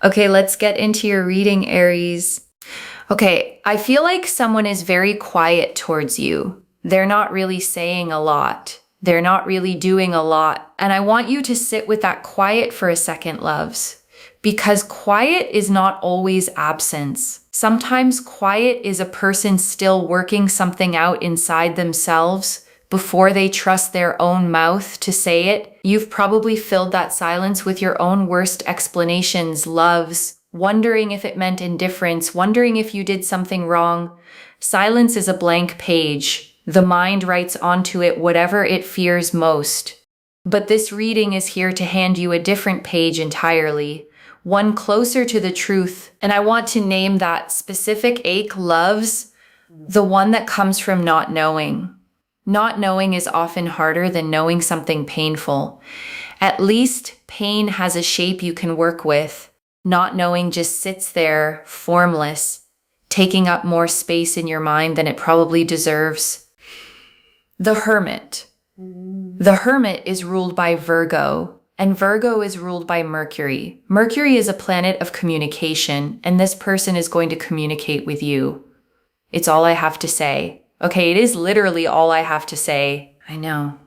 Okay, let's get into your reading, Aries. Okay, I feel like someone is very quiet towards you. They're not really saying a lot. They're not really doing a lot. And I want you to sit with that quiet for a second, loves. Because quiet is not always absence. Sometimes quiet is a person still working something out inside themselves before they trust their own mouth to say it. You've probably filled that silence with your own worst explanations, loves, wondering if it meant indifference, wondering if you did something wrong. Silence is a blank page. The mind writes onto it whatever it fears most. But this reading is here to hand you a different page entirely, one closer to the truth. And I want to name that specific ache, loves, the one that comes from not knowing. Not knowing is often harder than knowing something painful. At least pain has a shape you can work with. Not knowing just sits there, formless, taking up more space in your mind than it probably deserves. The Hermit. The Hermit is ruled by Virgo, and Virgo is ruled by Mercury. Mercury is a planet of communication, and this person is going to communicate with you. It's all I have to say. Okay, it is literally all I have to say. I know.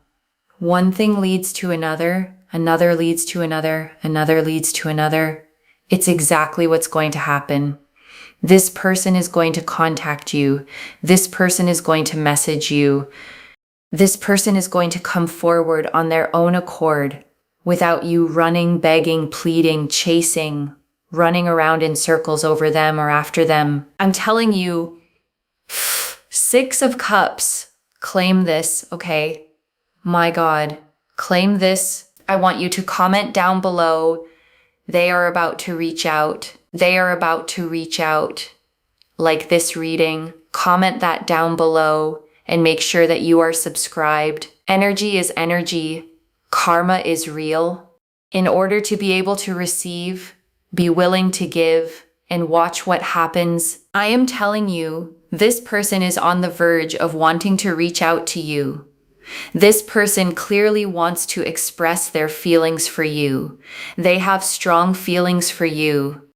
One thing leads to another, another leads to another, another leads to another. It's exactly what's going to happen. This person is going to contact you. This person is going to message you. This person is going to come forward on their own accord without you running, begging, pleading, chasing, running around in circles over them or after them. I'm telling you, 6 of Cups, claim this, okay? My God, claim this. I want you to comment down below. They are about to reach out. They are about to reach out. Like this reading, comment that down below and make sure that you are subscribed. Energy is energy. Karma is real. In order to be able to receive, be willing to give, and watch what happens, I am telling you, this person is on the verge of wanting to reach out to you. This person clearly wants to express their feelings for you. They have strong feelings for you.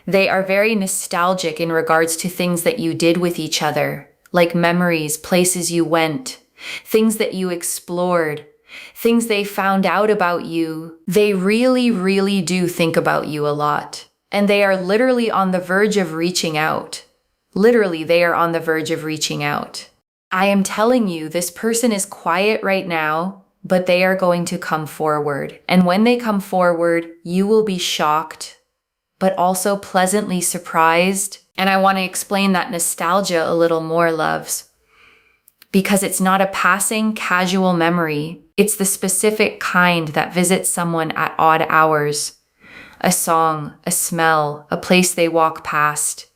They are very nostalgic in regards to things that you did with each other, like memories, places you went, things that you explored, things they found out about you. They really, really do think about you a lot. And they are literally on the verge of reaching out. Literally, they are on the verge of reaching out. I am telling you, this person is quiet right now, but they are going to come forward. And when they come forward, you will be shocked, but also pleasantly surprised. And I want to explain that nostalgia a little more, loves, because it's not a passing, casual memory. It's the specific kind that visits someone at odd hours. A song, a smell, a place they walk past.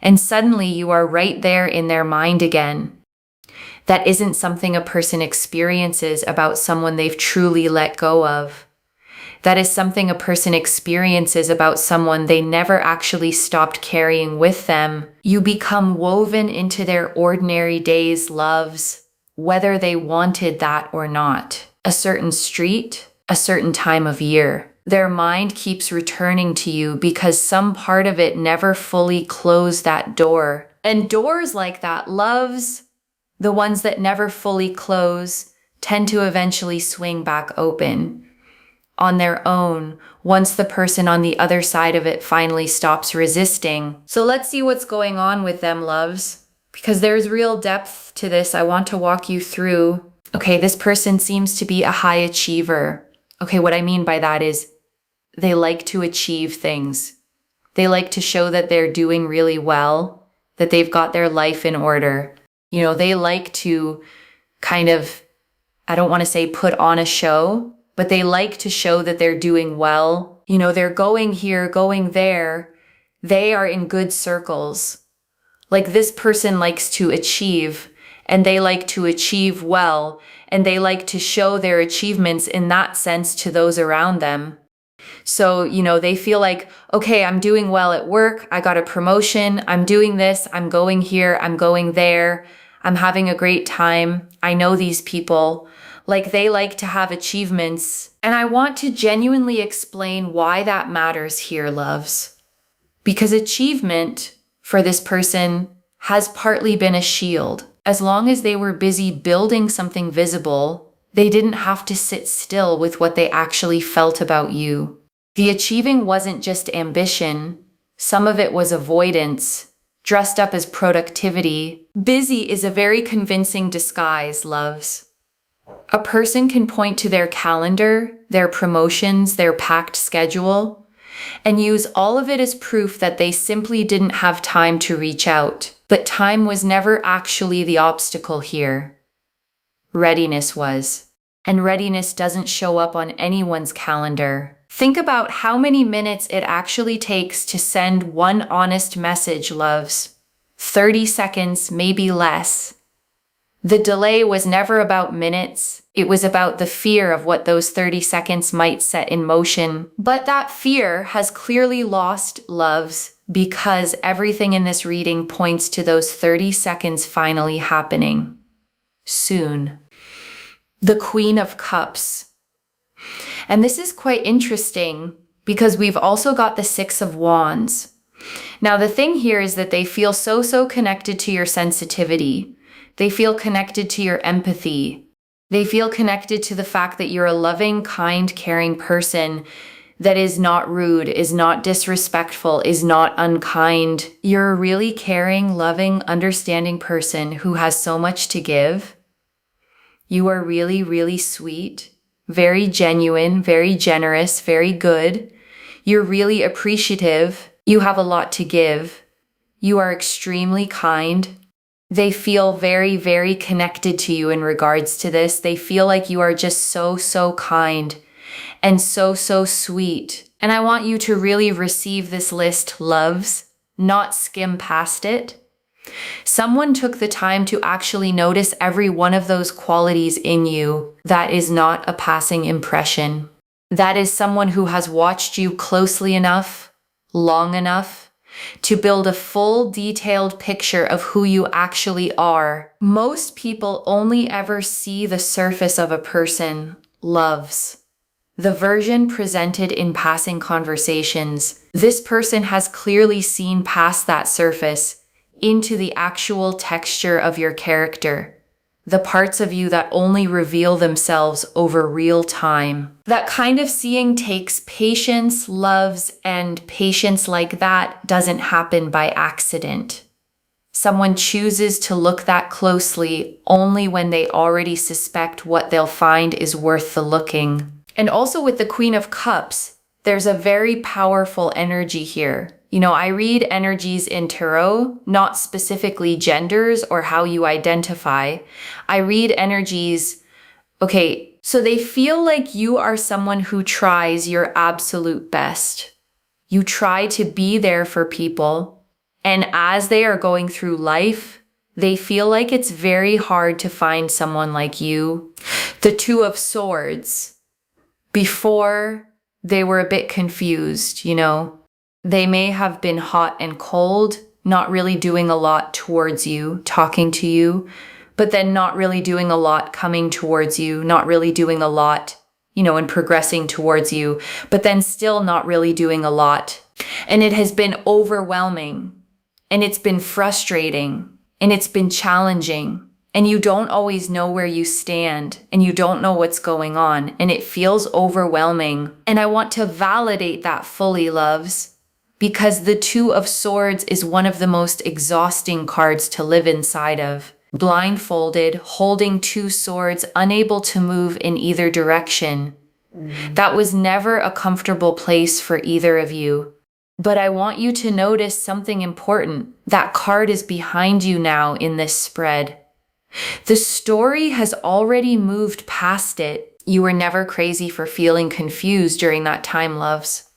And suddenly you are right there in their mind again. That isn't something a person experiences about someone they've truly let go of. That is something a person experiences about someone they never actually stopped carrying with them. You become woven into their ordinary days, loves, whether they wanted that or not. A certain street, a certain time of year. Their mind keeps returning to you because some part of it never fully closed that door. And doors like that, loves, the ones that never fully close, tend to eventually swing back open on their own once the person on the other side of it finally stops resisting. So let's see what's going on with them, loves, because there's real depth to this. I want to walk you through. Okay, this person seems to be a high achiever. Okay, what I mean by that is they like to achieve things. They like to show that they're doing really well, that they've got their life in order. You know, they like to kind of, I don't want to say put on a show, but they like to show that they're doing well. You know, they're going here, going there. They are in good circles. Like this person likes to achieve, and they like to achieve well, and they like to show their achievements in that sense to those around them. So, you know, they feel like, okay, I'm doing well at work. I got a promotion. I'm doing this. I'm going here. I'm going there. I'm having a great time. I know these people. Like they like to have achievements. And I want to genuinely explain why that matters here, loves. Because achievement for this person has partly been a shield. As long as they were busy building something visible, they didn't have to sit still with what they actually felt about you. The achieving wasn't just ambition. Some of it was avoidance, dressed up as productivity. Busy is a very convincing disguise, loves. A person can point to their calendar, their promotions, their packed schedule, and use all of it as proof that they simply didn't have time to reach out. But time was never actually the obstacle here. Readiness was. And readiness doesn't show up on anyone's calendar. Think about how many minutes it actually takes to send one honest message, loves. 30 seconds, maybe less. The delay was never about minutes. It was about the fear of what those 30 seconds might set in motion. But that fear has clearly lost, loves, because everything in this reading points to those 30 seconds finally happening. Soon. The Queen of Cups. And this is quite interesting because we've also got the Six of Wands. Now, the thing here is that they feel so connected to your sensitivity. They feel connected to your empathy. They feel connected to the fact that you're a loving, kind, caring person that is not rude, is not disrespectful, is not unkind. You're a really caring, loving, understanding person who has so much to give. You are really sweet, very genuine, very generous, very good. You're really appreciative. You have a lot to give. You are extremely kind. They feel very connected to you in regards to this. They feel like you are just so kind and so sweet. And I want you to really receive this list, loves, not skim past it. Someone took the time to actually notice every one of those qualities in you. That is not a passing impression. That is someone who has watched you closely enough, long enough, to build a full, detailed picture of who you actually are. Most people only ever see the surface of a person, loves. The version presented in passing conversations. This person has clearly seen past that surface into the actual texture of your character, the parts of you that only reveal themselves over real time. That kind of seeing takes patience, loves, and patience like that doesn't happen by accident. Someone chooses to look that closely only when they already suspect what they'll find is worth the looking. And also with the Queen of Cups, there's a very powerful energy here. You know, I read energies in tarot, not specifically genders or how you identify. I read energies, okay, so they feel like you are someone who tries your absolute best. You try to be there for people, and as they are going through life, they feel like it's very hard to find someone like you. The Two of Swords. Before, they were a bit confused, you know. They may have been hot and cold, not really doing a lot towards you, talking to you, but then not really doing a lot coming towards you, not really doing a lot, you know, and progressing towards you, but then still not really doing a lot. And it has been overwhelming, and it's been frustrating, and it's been challenging, and you don't always know where you stand, and you don't know what's going on, and it feels overwhelming. And I want to validate that fully, loves. Because the Two of Swords is one of the most exhausting cards to live inside of. Blindfolded, holding two swords, unable to move in either direction. That was never a comfortable place for either of you. But I want you to notice something important. That card is behind you now in this spread. The story has already moved past it. You were never crazy for feeling confused during that time, loves.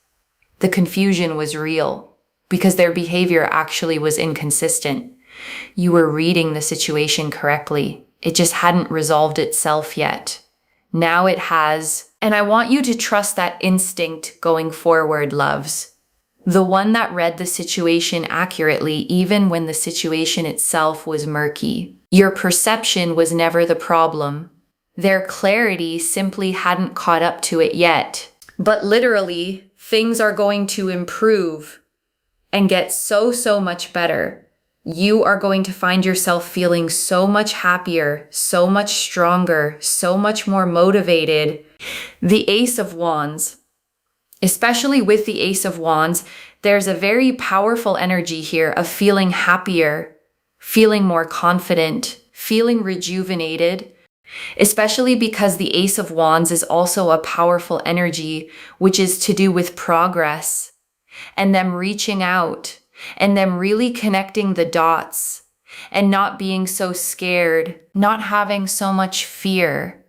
The confusion was real because their behavior actually was inconsistent. You were reading the situation correctly. It just hadn't resolved itself yet. Now it has, and I want you to trust that instinct going forward, loves. The one that read the situation accurately even when the situation itself was murky. Your perception was never the problem. Their clarity simply hadn't caught up to it yet. But literally, things are going to improve and get so much better. You are going to find yourself feeling so much happier, so much stronger, so much more motivated. The Ace of Wands, especially with the Ace of Wands, there's a very powerful energy here of feeling happier, feeling more confident, feeling rejuvenated, especially because the Ace of Wands is also a powerful energy, which is to do with progress and them reaching out and them really connecting the dots and not being so scared, not having so much fear,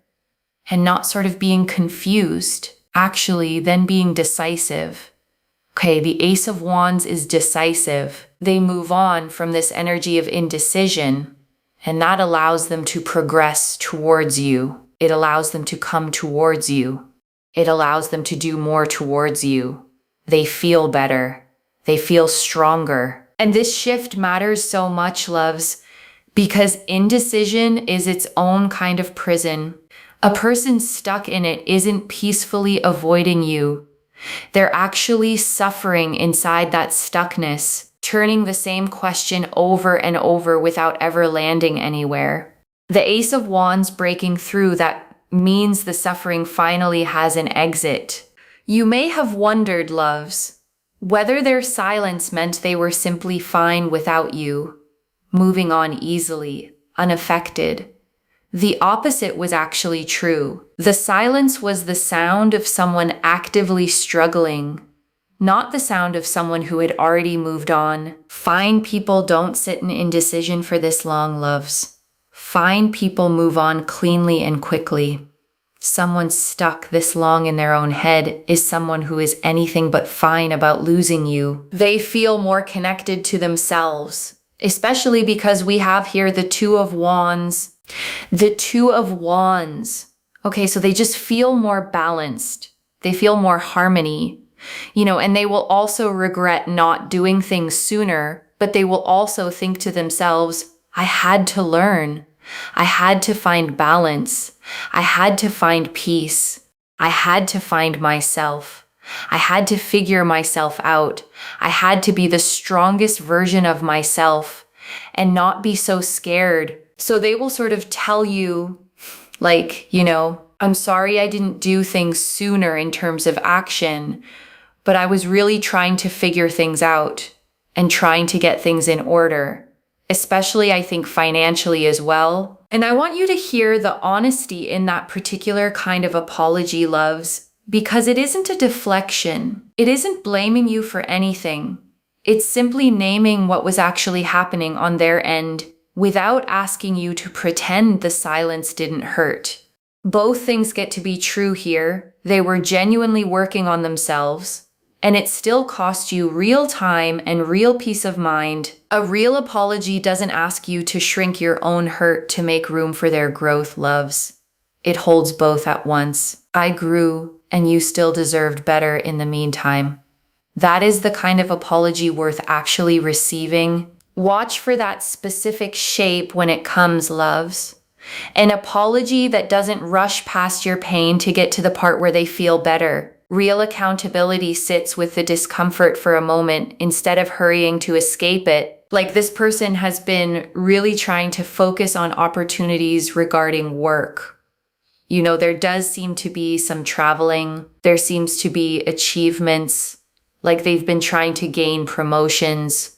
and not sort of being confused, actually then being decisive. Okay, the Ace of Wands is decisive. They move on from this energy of indecision, and that allows them to progress towards you. It allows them to come towards you. It allows them to do more towards you. They feel better. They feel stronger. And this shift matters so much, loves, because indecision is its own kind of prison. A person stuck in it isn't peacefully avoiding you. They're actually suffering inside that stuckness, turning the same question over and over without ever landing anywhere. The Ace of Wands breaking through, that means the suffering finally has an exit. You may have wondered, loves, whether their silence meant they were simply fine without you, moving on easily, unaffected. The opposite was actually true. The silence was the sound of someone actively struggling, not the sound of someone who had already moved on. Fine people don't sit in indecision for this long, loves. Fine people move on cleanly and quickly. Someone stuck this long in their own head is someone who is anything but fine about losing you. They feel more connected to themselves, especially because we have here the Two of Wands. The Two of Wands. Okay, so they just feel more balanced. They feel more harmony, and they will also regret not doing things sooner, but they will also think to themselves, I had to learn. I had to find balance. I had to find peace. I had to find myself. I had to figure myself out. I had to be the strongest version of myself and not be so scared. So they will sort of tell you, I'm sorry I didn't do things sooner in terms of action, but I was really trying to figure things out and trying to get things in order, especially I think financially as well. And I want you to hear the honesty in that particular kind of apology, loves, because it isn't a deflection. It isn't blaming you for anything. It's simply naming what was actually happening on their end without asking you to pretend the silence didn't hurt. Both things get to be true here. They were genuinely working on themselves, and it still cost you real time and real peace of mind. A real apology doesn't ask you to shrink your own hurt to make room for their growth, loves. It holds both at once. I grew, and you still deserved better in the meantime. That is the kind of apology worth actually receiving. Watch for that specific shape when it comes, loves. An apology that doesn't rush past your pain to get to the part where they feel better. Real accountability sits with the discomfort for a moment instead of hurrying to escape it. Like this person has been really trying to focus on opportunities regarding work. There does seem to be some traveling. There seems to be achievements, like they've been trying to gain promotions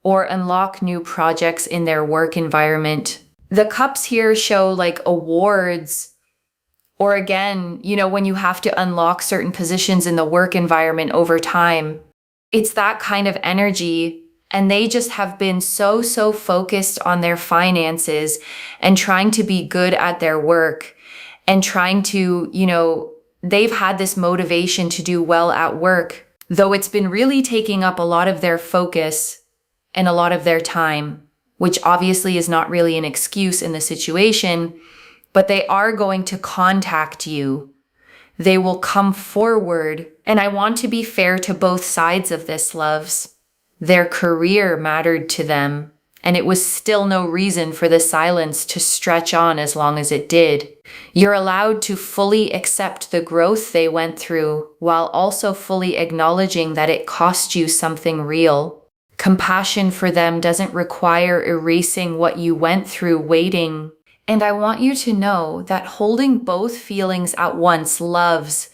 or unlock new projects in their work environment. The cups here show like awards, or again, when you have to unlock certain positions in the work environment over time. It's that kind of energy, and they just have been so focused on their finances and trying to be good at their work and trying to, they've had this motivation to do well at work, though it's been really taking up a lot of their focus and a lot of their time, which obviously is not really an excuse in the situation, but they are going to contact you. They will come forward. And I want to be fair to both sides of this, loves. Their career mattered to them. and it was still no reason for the silence to stretch on as long as it did. You're allowed to fully accept the growth they went through while also fully acknowledging that it cost you something real. Compassion for them doesn't require erasing what you went through waiting. And I want you to know that holding both feelings at once, loves,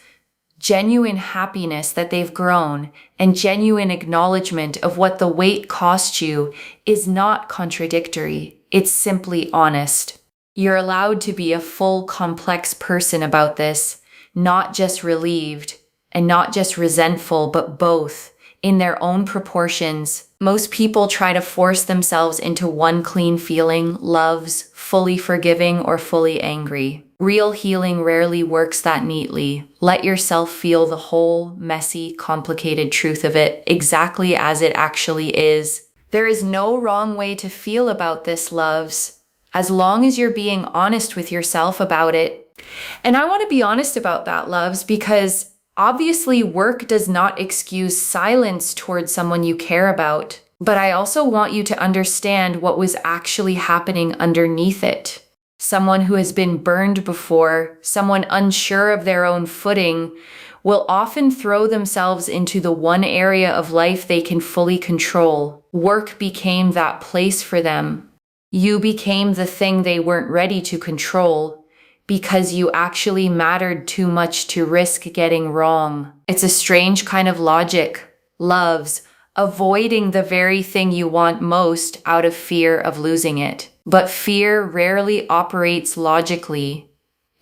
genuine happiness that they've grown, and genuine acknowledgement of what the wait cost you, is not contradictory. It's simply honest. You're allowed to be a full, complex person about this, not just relieved and not just resentful, but both in their own proportions. Most people try to force themselves into one clean feeling, loves, fully forgiving, or fully angry. Real healing rarely works that neatly. Let yourself feel the whole, messy, complicated truth of it exactly as it actually is. There is no wrong way to feel about this, loves, as long as you're being honest with yourself about it. And I want to be honest about that, loves, because obviously work does not excuse silence towards someone you care about. But I also want you to understand what was actually happening underneath it. Someone who has been burned before, someone unsure of their own footing, will often throw themselves into the one area of life they can fully control. Work became that place for them. You became the thing they weren't ready to control because you actually mattered too much to risk getting wrong. It's a strange kind of logic, loves, avoiding the very thing you want most out of fear of losing it. But fear rarely operates logically.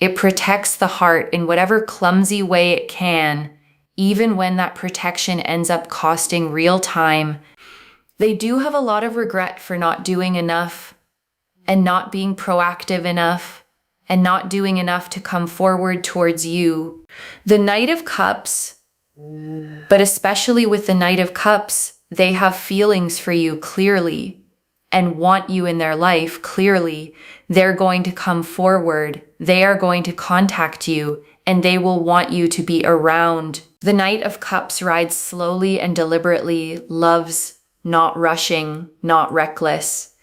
It protects the heart in whatever clumsy way it can, even when that protection ends up costing real time. They do have a lot of regret for not doing enough, and not being proactive enough, and not doing enough to come forward towards you. The Knight of Cups, but especially with the Knight of Cups, they have feelings for you clearly and want you in their life clearly. They're going to come forward. They are going to contact you, and they will want you to be around. The Knight of Cups rides slowly and deliberately, loves, not rushing, not reckless.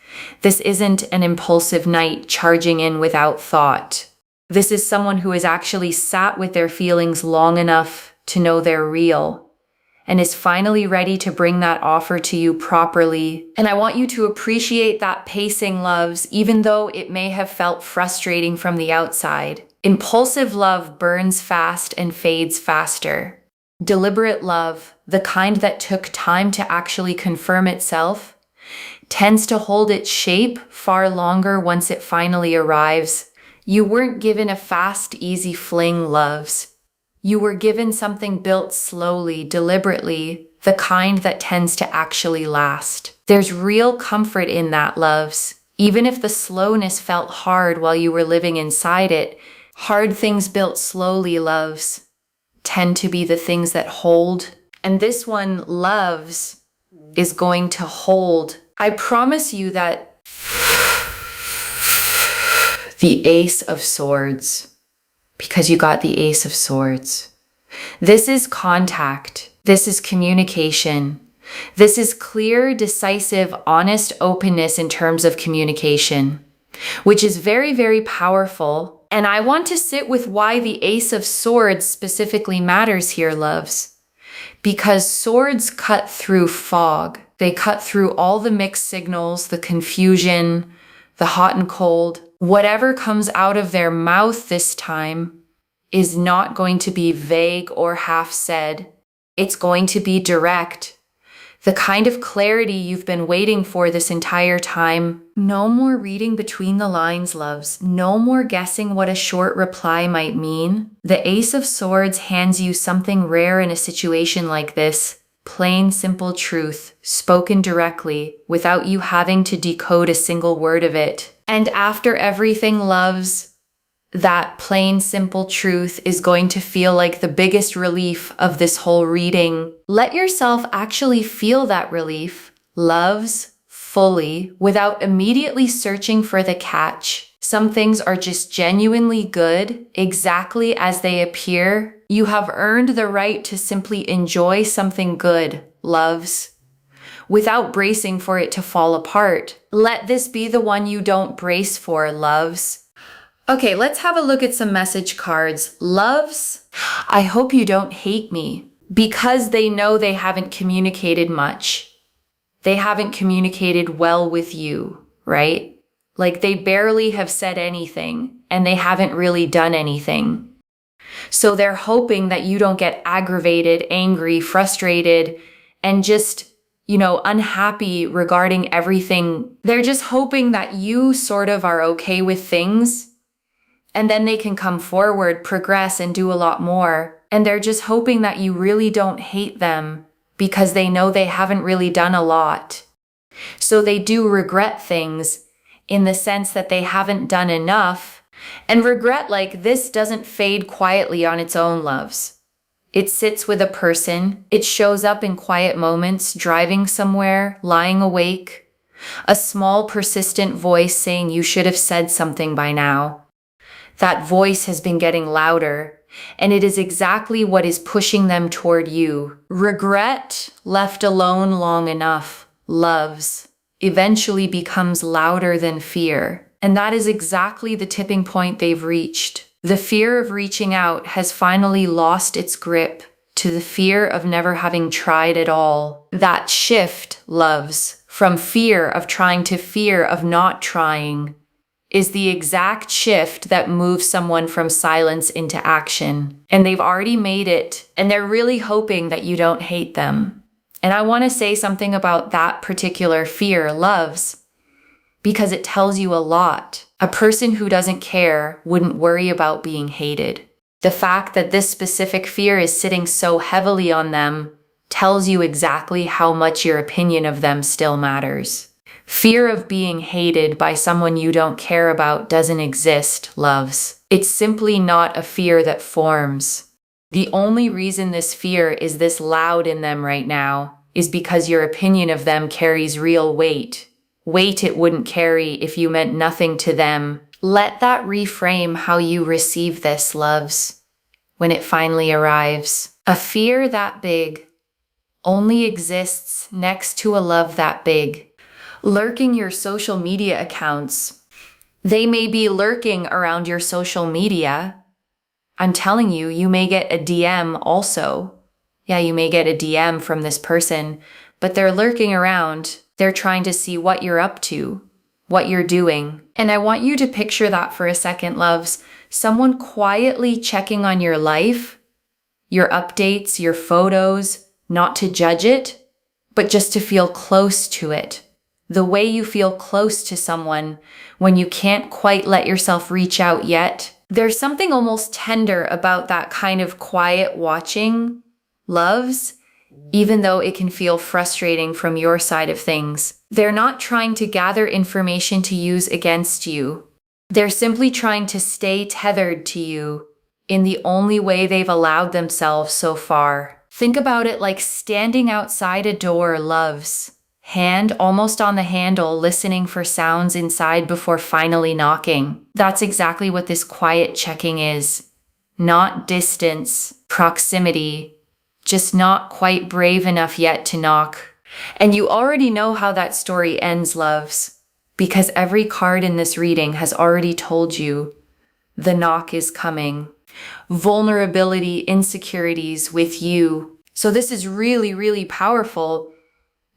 This isn't an impulsive knight charging in without thought. This is someone who has actually sat with their feelings long enough to know they're real and is finally ready to bring that offer to you properly. And I want you to appreciate that pacing, loves, even though it may have felt frustrating from the outside. Impulsive love burns fast and fades faster. Deliberate love, the kind that took time to actually confirm itself, tends to hold its shape far longer once it finally arrives. You weren't given a fast, easy fling, loves. You were given something built slowly, deliberately, the kind that tends to actually last. There's real comfort in that, loves. Even if the slowness felt hard while you were living inside it, hard things built slowly, loves, tend to be the things that hold. And this one, loves, is going to hold. I promise you that the Ace of Swords, because you got the Ace of Swords. This is contact. This is communication. This is clear, decisive, honest openness in terms of communication, which is very, very powerful. And I want to sit with why the Ace of Swords specifically matters here, loves. Because swords cut through fog. They cut through all the mixed signals, the confusion, the hot and cold. Whatever comes out of their mouth this time is not going to be vague or half said. It's going to be direct. The kind of clarity you've been waiting for this entire time. No more reading between the lines, loves. No more guessing what a short reply might mean. The Ace of Swords hands you something rare in a situation like this. Plain, simple truth, spoken directly, without you having to decode a single word of it. And after everything, loves, that plain, simple truth is going to feel like the biggest relief of this whole reading. Let yourself actually feel that relief, loves, fully, without immediately searching for the catch. Some things are just genuinely good, exactly as they appear. You have earned the right to simply enjoy something good, loves. without bracing for it to fall apart. Let this be the one you don't brace for, loves. Okay, let's have a look at some message cards. Loves, I hope you don't hate me, because they know they haven't communicated much. They haven't communicated well with you, right? Like they barely have said anything and they haven't really done anything. So they're hoping that you don't get aggravated, angry, frustrated, and just, unhappy regarding everything. They're just hoping that you sort of are okay with things. And then they can come forward, progress, and do a lot more. And they're just hoping that you really don't hate them because they know they haven't really done a lot. So they do regret things in the sense that they haven't done enough. And regret like this doesn't fade quietly on its own, loves. It sits with a person. It shows up in quiet moments, driving somewhere, lying awake. A small, persistent voice saying you should have said something by now. That voice has been getting louder, and it is exactly what is pushing them toward you. Regret, left alone long enough, loves, eventually becomes louder than fear. And that is exactly the tipping point they've reached. The fear of reaching out has finally lost its grip to the fear of never having tried at all. That shift, loves, from fear of trying to fear of not trying, is the exact shift that moves someone from silence into action. And they've already made it, and they're really hoping that you don't hate them. And I want to say something about that particular fear, loves, because it tells you a lot. A person who doesn't care wouldn't worry about being hated. The fact that this specific fear is sitting so heavily on them tells you exactly how much your opinion of them still matters. Fear of being hated by someone you don't care about doesn't exist, loves. It's simply not a fear that forms. The only reason this fear is this loud in them right now is because your opinion of them carries real weight. Weight it wouldn't carry if you meant nothing to them. Let that reframe how you receive this, loves, when it finally arrives. A fear that big only exists next to a love that big. Lurking your social media accounts. They may be lurking around your social media. I'm telling you, you may get a DM also. Yeah, you may get a DM from this person, but they're lurking around. They're trying to see what you're up to, what you're doing. And I want you to picture that for a second, loves. Someone quietly checking on your life, your updates, your photos, not to judge it, but just to feel close to it. The way you feel close to someone when you can't quite let yourself reach out yet. There's something almost tender about that kind of quiet watching, loves, even though it can feel frustrating from your side of things. They're not trying to gather information to use against you. They're simply trying to stay tethered to you in the only way they've allowed themselves so far. Think about it like standing outside a door, loves. Hand almost on the handle, listening for sounds inside before finally knocking. That's exactly what this quiet checking is. Not distance, proximity, just not quite brave enough yet to knock. And you already know how that story ends, loves, because every card in this reading has already told you the knock is coming. Vulnerability, insecurities with you. So this is really, really powerful.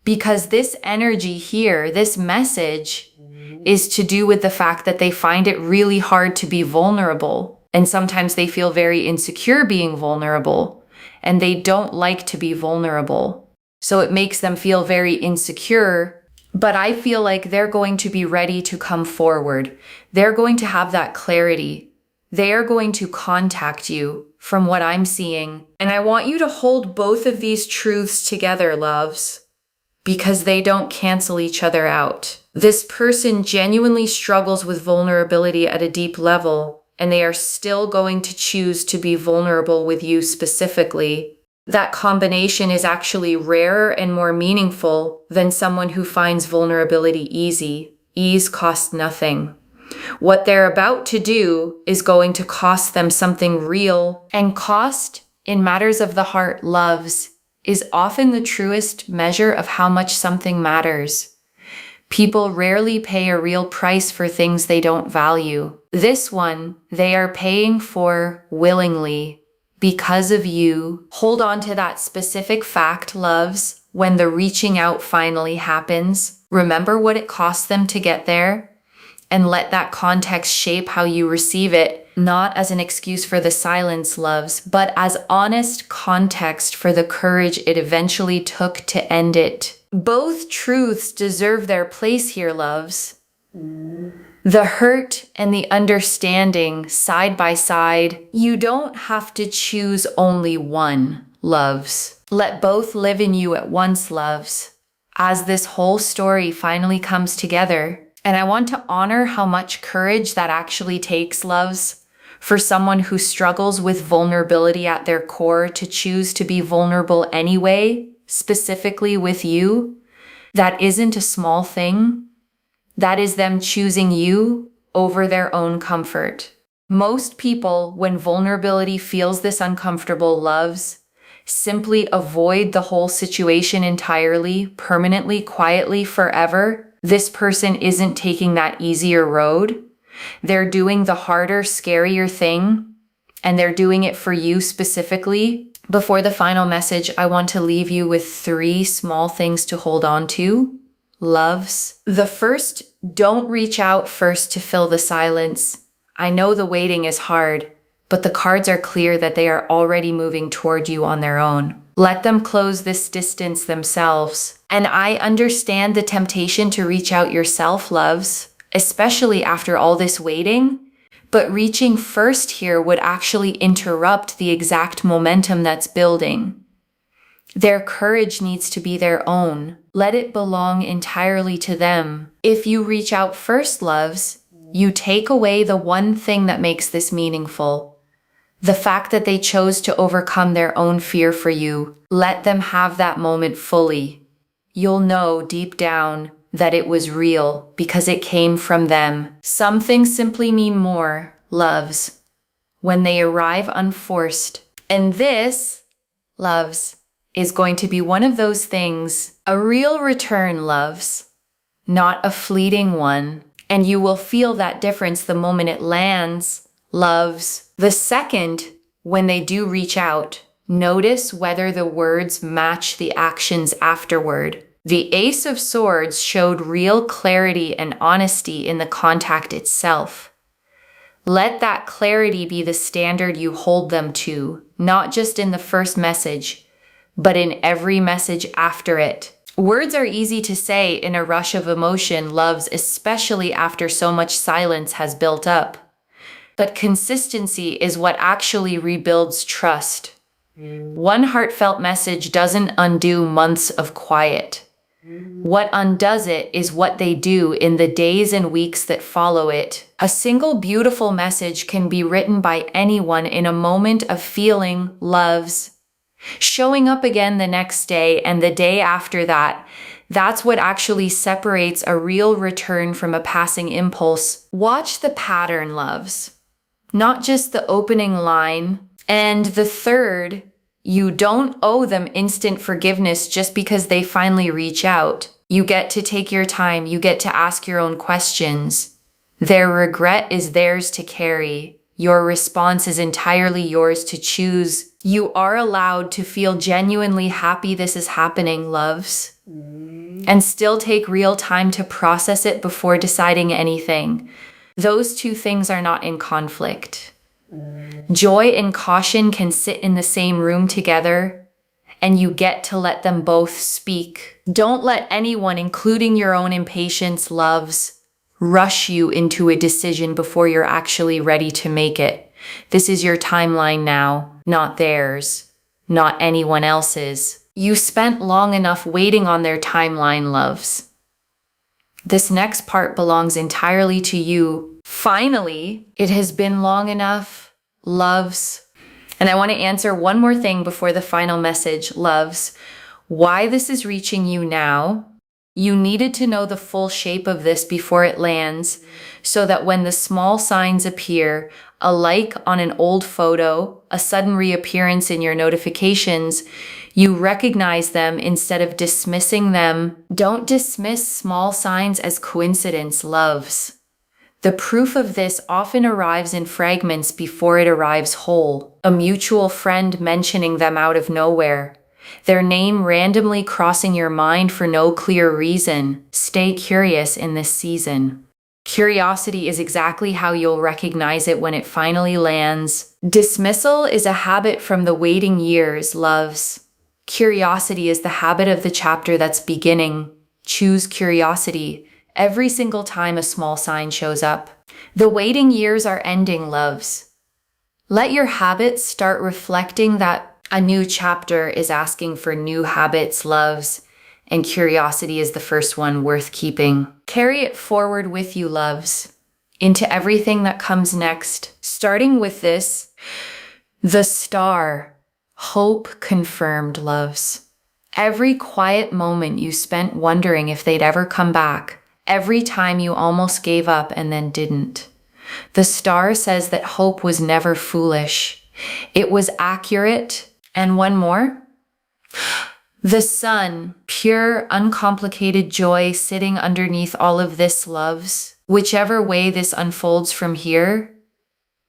Because this energy here, this message, is to do with the fact that they find it really hard to be vulnerable. And sometimes they feel very insecure being vulnerable. And they don't like to be vulnerable. So it makes them feel very insecure. But I feel like they're going to be ready to come forward. They're going to have that clarity. They are going to contact you from what I'm seeing. And I want you to hold both of these truths together, loves, because they don't cancel each other out. This person genuinely struggles with vulnerability at a deep level, and they are still going to choose to be vulnerable with you specifically. That combination is actually rarer and more meaningful than someone who finds vulnerability easy. Ease costs nothing. What they're about to do is going to cost them something real, and cost, in matters of the heart, loves, is often the truest measure of how much something matters. People rarely pay a real price for things they don't value. This one, they are paying for willingly because of you. Hold on to that specific fact, loves, when the reaching out finally happens. Remember what it cost them to get there, and let that context shape how you receive it, not as an excuse for the silence, loves, but as honest context for the courage it eventually took to end it. Both truths deserve their place here, loves. The hurt and the understanding side by side. You don't have to choose only one, loves. Let both live in you at once, loves, as this whole story finally comes together. And I want to honor how much courage that actually takes, loves, for someone who struggles with vulnerability at their core to choose to be vulnerable anyway, specifically with you. That isn't a small thing. That is them choosing you over their own comfort. Most people, when vulnerability feels this uncomfortable, loves, simply avoid the whole situation entirely, permanently, quietly, forever. This person isn't taking that easier road. They're doing the harder, scarier thing, and they're doing it for you specifically. Before the final message, I want to leave you with 3 small things to hold on to, loves. The first, don't reach out first to fill the silence. I know the waiting is hard, but the cards are clear that they are already moving toward you on their own. Let them close this distance themselves. And I understand the temptation to reach out yourself, loves, especially after all this waiting. But reaching first here would actually interrupt the exact momentum that's building. Their courage needs to be their own. Let it belong entirely to them. If you reach out first, loves, you take away the one thing that makes this meaningful. The fact that they chose to overcome their own fear for you. Let them have that moment fully. You'll know deep down that it was real because it came from them. Some things simply mean more, loves, when they arrive unforced. And this, loves, is going to be one of those things, a real return, loves, not a fleeting one. And you will feel that difference the moment it lands, loves. The second, when they do reach out, notice whether the words match the actions afterward. The Ace of Swords showed real clarity and honesty in the contact itself. Let that clarity be the standard you hold them to, not just in the first message, but in every message after it. Words are easy to say in a rush of emotion, loves, especially after so much silence has built up. But consistency is what actually rebuilds trust. One heartfelt message doesn't undo months of quiet. What undoes it is what they do in the days and weeks that follow it. A single beautiful message can be written by anyone in a moment of feeling, loves, showing up again the next day and the day after that. That's what actually separates a real return from a passing impulse. Watch the pattern, loves, not just the opening line. And the third, you don't owe them instant forgiveness just because they finally reach out. You get to take your time. You get to ask your own questions. Their regret is theirs to carry. Your response is entirely yours to choose. You are allowed to feel genuinely happy this is happening, loves, and still take real time to process it before deciding anything. Those two things are not in conflict. Joy and caution can sit in the same room together, and you get to let them both speak. Don't let anyone, including your own impatience, loves, rush you into a decision before you're actually ready to make it. This is your timeline now, not theirs, not anyone else's. You spent long enough waiting on their timeline, loves. This next part belongs entirely to you. Finally, it has been long enough, loves. And I want to answer one more thing before the final message, loves. Why this is reaching you now. You needed to know the full shape of this before it lands, so that when the small signs appear, a like on an old photo, a sudden reappearance in your notifications, You recognize them instead of dismissing them. Don't dismiss small signs as coincidence, loves. The proof of this often arrives in fragments before it arrives whole. A mutual friend mentioning them out of nowhere. Their name randomly crossing your mind for no clear reason. Stay curious in this season. Curiosity is exactly how you'll recognize it when it finally lands. Dismissal is a habit from the waiting years, loves. Curiosity is the habit of the chapter that's beginning. Choose curiosity every single time a small sign shows up. The waiting years are ending, loves. Let your habits start reflecting that a new chapter is asking for new habits, loves, and curiosity is the first one worth keeping. Carry it forward with you, loves, into everything that comes next. Starting with this, the star, hope confirmed, loves. Every quiet moment you spent wondering if they'd ever come back, every time you almost gave up and then didn't. The star says that hope was never foolish. It was accurate. And one more. The sun, pure, uncomplicated joy sitting underneath all of this, loves. Whichever way this unfolds from here,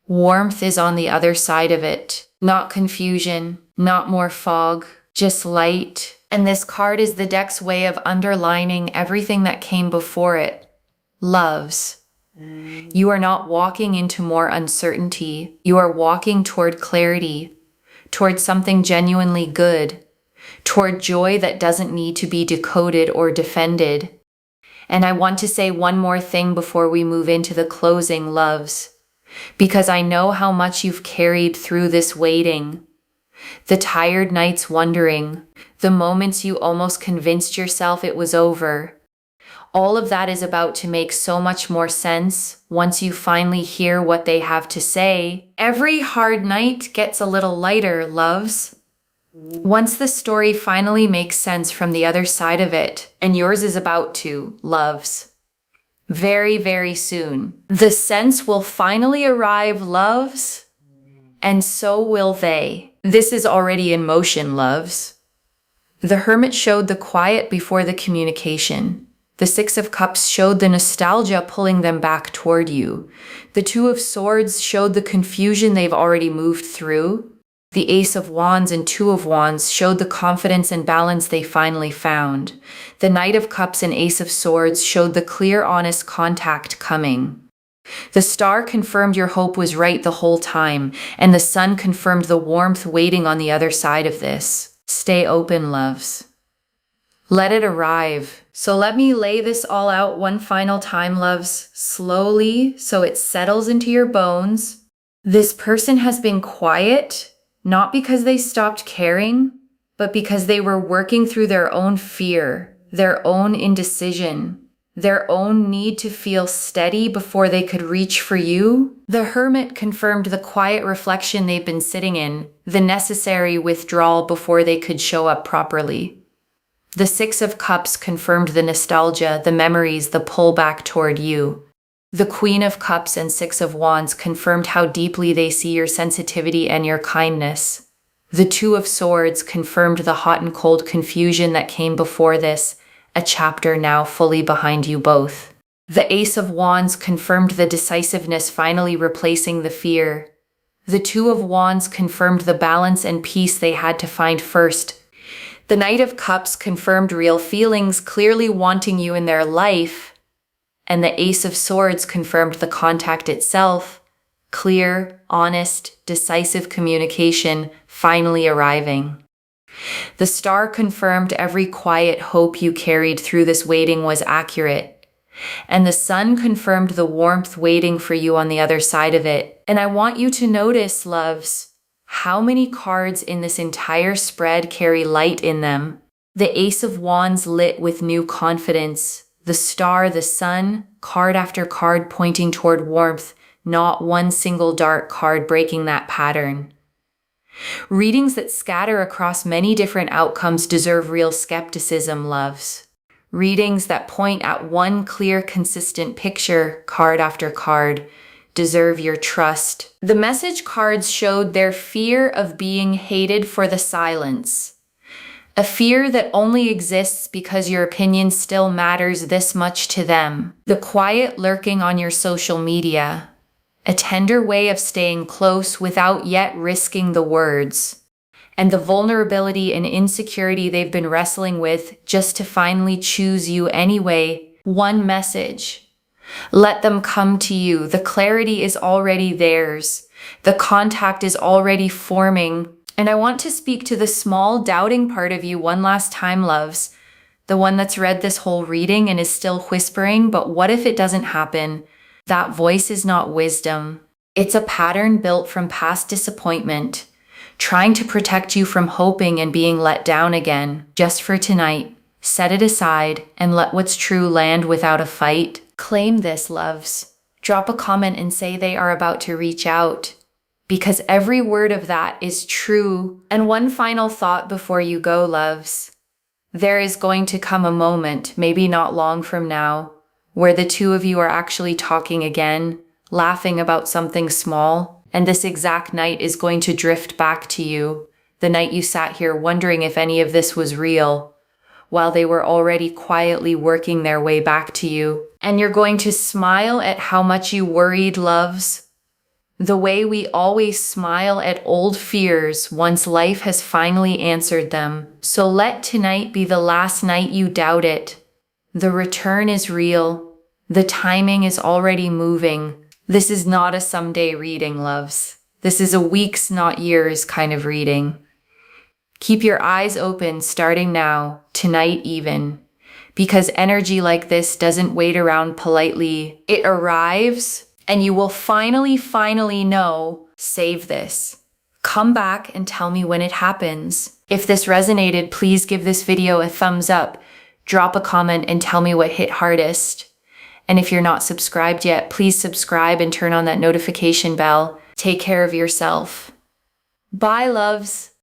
warmth is on the other side of it. Not confusion, not more fog, just light. And this card is the deck's way of underlining everything that came before it. Loves. You are not walking into more uncertainty. You are walking toward clarity, toward something genuinely good, toward joy that doesn't need to be decoded or defended. And I want to say one more thing before we move into the closing, loves, because I know how much you've carried through this waiting. The tired nights wondering, the moments you almost convinced yourself it was over. All of that is about to make so much more sense once you finally hear what they have to say. Every hard night gets a little lighter, loves. Once the story finally makes sense from the other side of it, and yours is about to, loves. Very, very soon. The sense will finally arrive, loves, and so will they. This is already in motion, loves. The Hermit showed the quiet before the communication. The Six of Cups showed the nostalgia pulling them back toward you. The Two of Swords showed the confusion they've already moved through. The Ace of Wands and Two of Wands showed the confidence and balance they finally found. The Knight of Cups and Ace of Swords showed the clear, honest contact coming. The Star confirmed your hope was right the whole time, and the Sun confirmed the warmth waiting on the other side of this. Stay open, loves. Let it arrive. So let me lay this all out one final time, loves, slowly so it settles into your bones. This person has been quiet, not because they stopped caring, but because they were working through their own fear, their own indecision, their own need to feel steady before they could reach for you. The Hermit confirmed the quiet reflection they've been sitting in, the necessary withdrawal before they could show up properly. The Six of Cups confirmed the nostalgia, the memories, the pull back toward you. The Queen of Cups and Six of Wands confirmed how deeply they see your sensitivity and your kindness. The Two of Swords confirmed the hot and cold confusion that came before this, a chapter now fully behind you both. The Ace of Wands confirmed the decisiveness finally replacing the fear. The Two of Wands confirmed the balance and peace they had to find first. The Knight of Cups confirmed real feelings, clearly wanting you in their life. And the Ace of Swords confirmed the contact itself, clear, honest, decisive communication finally arriving. The Star confirmed every quiet hope you carried through this waiting was accurate. And the Sun confirmed the warmth waiting for you on the other side of it. And I want you to notice, loves, how many cards in this entire spread carry light in them. The Ace of Wands lit with new confidence. The Star, the Sun, card after card pointing toward warmth, not one single dark card breaking that pattern. Readings that scatter across many different outcomes deserve real skepticism, loves. Readings that point at one clear, consistent picture, card after card, deserve your trust. The message cards showed their fear of being hated for the silence. A fear that only exists because your opinion still matters this much to them. The quiet lurking on your social media. A tender way of staying close without yet risking the words. And the vulnerability and insecurity they've been wrestling with just to finally choose you anyway. One message. Let them come to you. The clarity is already theirs. The contact is already forming. And I want to speak to the small doubting part of you one last time, loves. The one that's read this whole reading and is still whispering, but what if it doesn't happen? That voice is not wisdom. It's a pattern built from past disappointment, trying to protect you from hoping and being let down again. Just for tonight, set it aside and let what's true land without a fight. Claim this, loves. Drop a comment and say they are about to reach out, because every word of that is true. And one final thought before you go, loves. There is going to come a moment, maybe not long from now, where the two of you are actually talking again, laughing about something small, and this exact night is going to drift back to you, the night you sat here wondering if any of this was real, while they were already quietly working their way back to you. And you're going to smile at how much you worried, loves. The way we always smile at old fears once life has finally answered them. So let tonight be the last night you doubt it. The return is real. The timing is already moving. This is not a someday reading, loves. This is a weeks, not years kind of reading. Keep your eyes open starting now, tonight even. Because energy like this doesn't wait around politely. It arrives. And you will finally know, save this. Come back and tell me when it happens. If this resonated, please give this video a thumbs up, drop a comment and tell me what hit hardest. And if you're not subscribed yet, please subscribe and turn on that notification bell. Take care of yourself. Bye, loves.